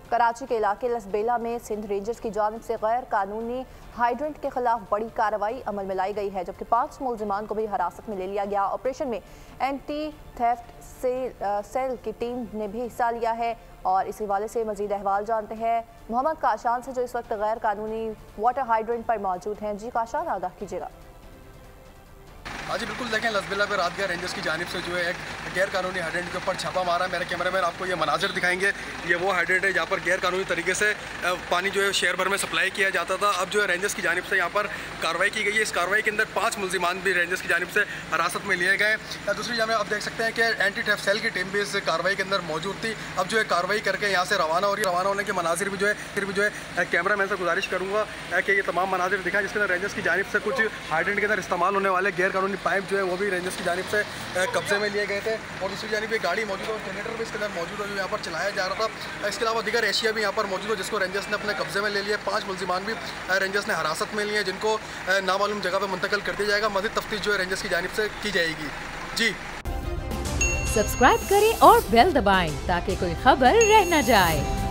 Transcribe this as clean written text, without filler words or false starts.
कराची के इलाके लसबेला में सिंध रेंजर्स की जानिब से गैर कानूनी हाइड्रेंट के खिलाफ बड़ी कार्रवाई अमल में लाई गई है, जबकि 5 मुलजिमान को भी हिरासत में ले लिया गया। ऑपरेशन में एंटी थेफ्ट सेल की टीम ने भी हिस्सा लिया है और इस हवाले से मजीद अहवाल जानते हैं मोहम्मद काशान से, जो इस वक्त गैर कानूनी वाटर हाइड्रेंट पर मौजूद हैं। जी काशान, आगाह कीजिएगा। हाँ जी बिल्कुल, देखें लसबेला पे रात गया रेंजर्स की जानिब से जो है एक गैर कानूनी हाइड्रेंट के ऊपर छापा मारा। मेरे कैमरामैन आपको ये मनाजिर दिखाएंगे। ये वो हाइड्रेंट है जहाँ पर गैर कानूनी तरीके से पानी जो है शहर भर में सप्लाई किया जाता था। अब जो है रेंजर्स की जानिब से यहाँ पर कार्रवाई की गई है। इस कार्रवाई के अंदर 5 मुलजिमान भी रेंजर्स की जानिब से हिरासत में लिए गए। दूसरी जानिब आप देख सकते हैं कि एंटी थेफ्ट सेल की टीम भी इस कार्रवाई के अंदर मौजूद थी। अब जो है कार्रवाई करके यहाँ से रवाना हो रही है। रवाना होने के मनाजिर भी जो है कैमरामैन से गुजारिश करूँगा कि ये तमाम मनाजिर दिखाएं जिसके अंदर रेंजर्स की जानिब से कुछ हाइड्रेंट के अंदर इस्तेमाल होने वाले गैर कानूनी पाइप जो है वो भी रेंजर्स की जानिब से कब्जे में लिए गए थे। और दूसरी जानिब एक गाड़ी मौजूद है और जनरेटर भी इसके अंदर मौजूद है जो यहाँ पर चलाया जा रहा था। इसके अलावा दीगर एशिया भी यहाँ पर मौजूद है जिसको रेंजर्स ने अपने कब्जे में ले लिया। 5 मुलजिमान भी रेंजर्स ने हिरासत में लिए जिनको नामालूम जगह पर मुंतकिल कर दिया जाएगा। मज़ीद तफ्तीश जो है रेंजर्स की जानिब से की जाएगी। जी सब्सक्राइब करें और बेल दबाएं ताकि कोई खबर रह न जाए।